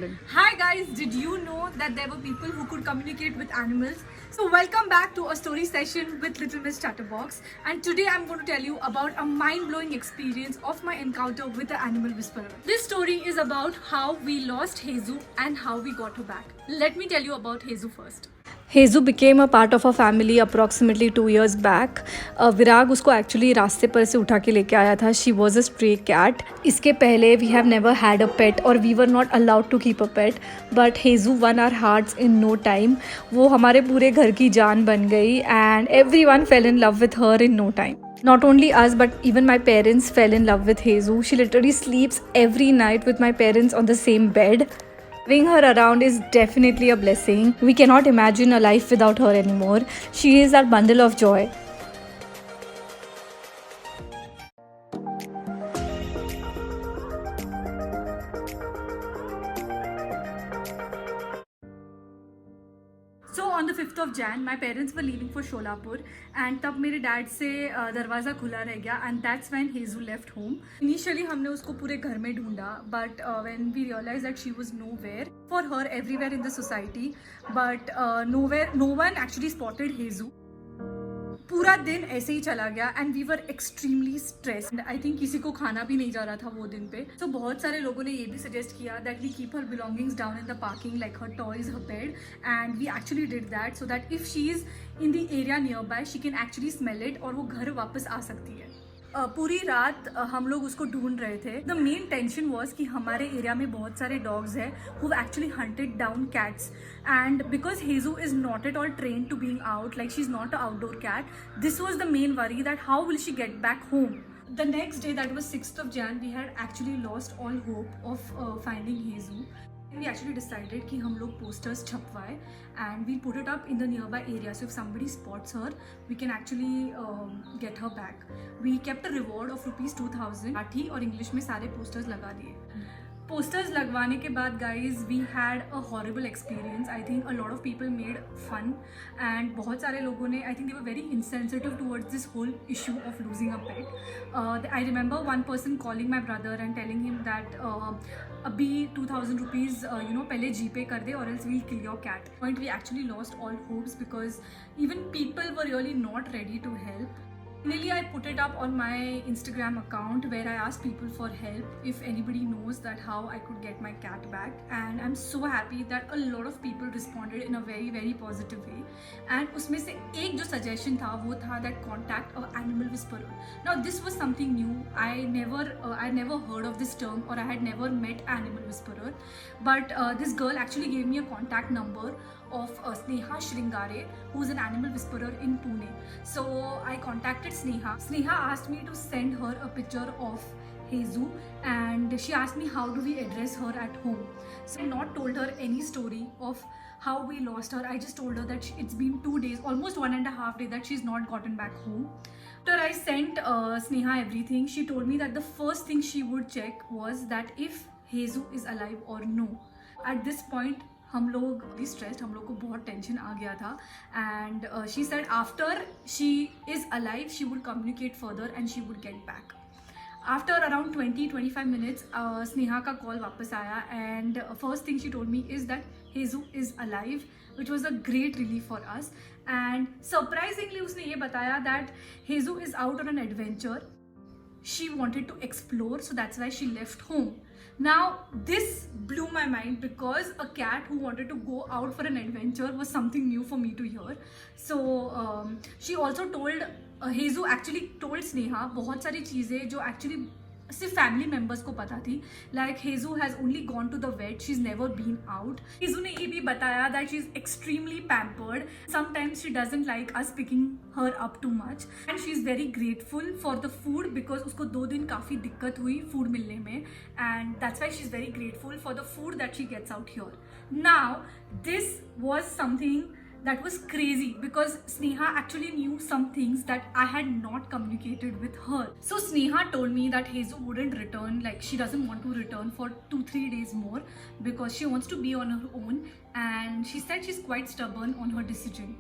Hi guys, did you know that there were people who could communicate with animals? So welcome back to a story session with Little Miss Chatterbox, and today I'm going to tell you about a mind-blowing experience of my encounter with the animal whisperer. This story is about how we lost Hezu and how we got her back. Let me tell you about Hezu first. Hezu became a part of a family approximately 2 years बैक. विराग उसको actually रास्ते पर से उठा के लेके आया था. She was a stray cat. इसके पहले we have never had a pet और we were not allowed to keep a pet, but Hezu won our hearts in no time. वो हमारे पूरे घर की जान बन गई and every one fell in love with her in no time. Not only us, but even my parents fell in love with Hezu. She literally sleeps every night with my parents on the same bed. Having her around is definitely a blessing. We cannot imagine a life without her anymore. She is our bundle of joy. So on the 5th of Jan, my parents were leaving for Sholapur and तब मेरे dad से दरवाज़ा खुला रह गया and that's when Hezu left home. Initially हमने उसको पूरे घर में ढूंढा, but when we realized that she was nowhere, for her everywhere in the society, but no one actually spotted Hezu. पूरा दिन ऐसे ही चला गया and we were extremely stressed. I think किसी को खाना भी नहीं जा रहा था वो दिन पे. तो बहुत सारे लोगों ने ये भी सजेस्ट किया that we keep her belongings down in the parking like her toys, her bed, and we actually did that so that if she is in the area near by she can actually smell it और वो घर वापस आ सकती है. पूरी रात हम लोग उसको ढूंढ रहे थे. द मेन टेंशन वॉज कि हमारे एरिया में बहुत सारे डॉग्स हैं who actually hunted down cats, and because Hezu is not at all train to being out, like she is not a outdoor cat. This was the main worry that how will she get back home. The next day, that was 6th of Jan, we had actually lost all hope of finding Hezu. We actually decided कि हम लोग posters छपवाए and we'll put it up in the nearby area. So if somebody spots her, we can actually get her back. We kept a reward of ₹2000 लाठी और English में सारे posters लगा दिए. Posters लगवाने के बाद guys we had a horrible experience. I think a lot of people made fun and बहुत सारे लोगों ने, I think they were very insensitive towards this whole issue of losing a pet. I remember one person calling my brother and telling him that अभी ₹2000 पहले GPay कर दे और else we'll kill your cat. Point we actually lost all hopes because even people were really not ready to help. Finally, I put it up on my Instagram account where I asked people for help if anybody knows that how I could get my cat back, and I'm so happy that a lot of people responded in a very very positive way. And उसमें से एक जो suggestion था वो था that contact a animal whisperer. Now this was something new. I never heard of this term or I had never met animal whisperer, but this girl actually gave me a contact number of Sneha Shringare, who is an animal whisperer in Pune. So I contacted Sneha. Sneha asked me to send her a picture of Hezu and she asked me how do we address her at home. So I not told her any story of how we lost her. I just told her that it's been 2 days, almost 1.5 days that she's not gotten back home. After I sent Sneha everything, she told me that the first thing she would check was that if Hezu is alive or no. At this point हम लोग stressed, हम लोग को बहुत tension आ गया था and she said after she is alive she would communicate further and she would get back. After around 20-25 minutes Sneha का कॉल वापस आया and first thing she told me is that Hezu is alive, which was a great relief for us. And surprisingly उसने ये बताया that Hezu is out on an adventure. She wanted to explore, so that's why she left home. Now this blew my mind because a cat who wanted to go out for an adventure was something new for me to hear. So she also told Hezu actually told Sneha बहुत सारी चीज़ें जो actually सिर्फ family members को पता थी. Like Hezu has only gone to the vet, she is never been out. Hezu ने ये भी बताया that she is extremely pampered. Sometimes she doesn't like us picking her up too much and she is very grateful for the food because उसको 2 दिन काफ़ी दिक्कत हुई food मिलने में and that's why she is very grateful for the food that she gets out here. Now this was something that was crazy because Sneha actually knew some things that I had not communicated with her. So Sneha told me that Hezu wouldn't return, like she doesn't want to return for 2-3 days more because she wants to be on her own, and she said she's quite stubborn on her decision,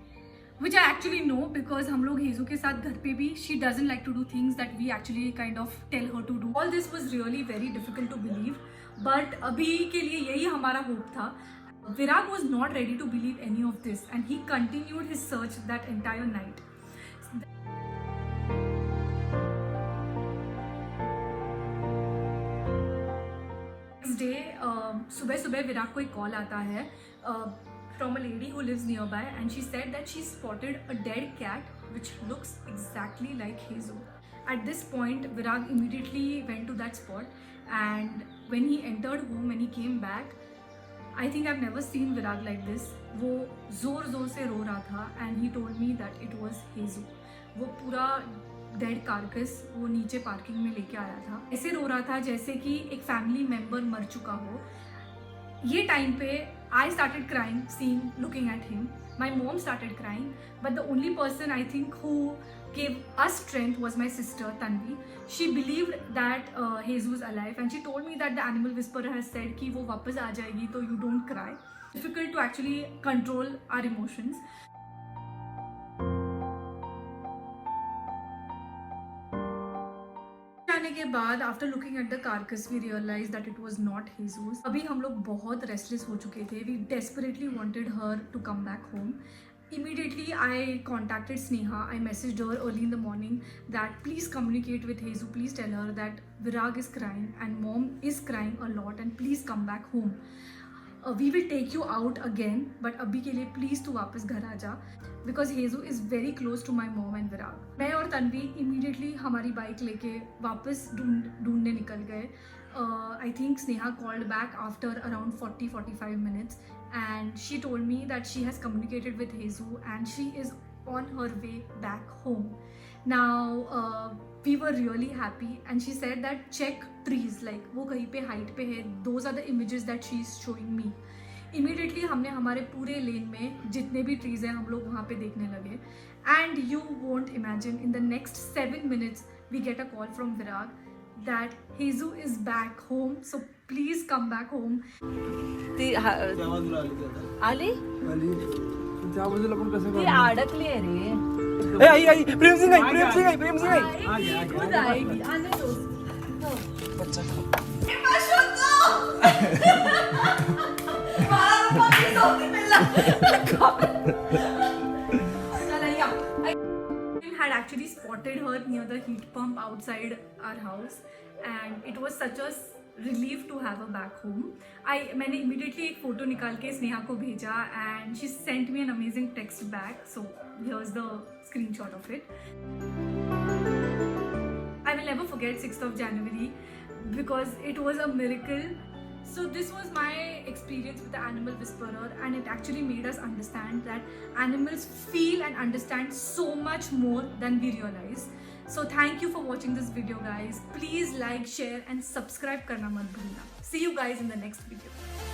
which I actually know because हम लोग हेजू के साथ घर पे भी she doesn't like to do things that we actually kind of tell her to do. All this was really very difficult to believe, but अभी के लिए यही हमारा होप था. Virag was not ready to believe any of this and he continued his search that entire night. Next day, सुबह सुबह विराग को एक कॉल आता है from a lady who lives nearby and she said that she spotted a dead cat which looks exactly like Hezu. At this point, Virag immediately went to that spot and when he entered home, when he came back, I think I've never seen Virag like this. वो जोर जोर से रो रहा था and he told me that it was Hezu. वो पूरा dead carcass वो नीचे पार्किंग में लेके आया था. ऐसे रो रहा था जैसे कि एक फैमिली मेम्बर मर चुका हो. ये टाइम पे I started crying seeing looking at him. My mom started crying, but the only person I think who gave us strength was my sister Tanvi. She believed that Hezu is alive and she told me that the animal whisperer has said कि वो वापस आ जाएगी तो you don't cry. Difficult to actually control our emotions. आने के बाद after looking at the carcass we realise that it was not Hezu's. अभी हम लोग बहुत रेस्टलेस हो चुके थे. We desperately wanted her to come back home. Immediately I contacted Sneha. I messaged her early in the morning that please communicate with Hezu. Please tell her that Virag is crying and mom is crying a lot and please come back home. We will take you out again, but अभी के लिए please तू वापस घर आ जा because Hezu is very close to my mom and Virag. मैं और Tanvi immediately हमारी बाइक लेके वापस ढूंढने निकल गए. I think Sneha called back after around 40-45 minutes and she told me that she has communicated with Hezu and she is on her way back home. Now we were really happy and she said that check trees, like वो कहीं पे height पे है. Those are the images that she is showing me. Immediately हमने हमारे पूरे लेन में जितने भी trees हैं हम लोग वहाँ पे देखने लगे. And you won't imagine, in the next 7 minutes we get a call from Virag that Hezu is back home, so please come back home. आली त्या बाजूला पण कसं ती अडकली आहे रे. ए आई प्रेम सिंग आई. आएगी, खुद आएगी. आने दो. Had actually spotted her near the heat pump outside our house and it was such a relief to have her back home. मैंने immediately एक photo निकाल के स्नेहा को भेजा and she sent me an amazing text back, so here's the screenshot of it. I will never forget 6th of January because it was a miracle. So this was my experience with the animal whisperer and it actually made us understand that animals feel and understand so much more than we realize. So thank you for watching this video guys. Please like, share and subscribe करना मत भूलना. See you guys in the next video.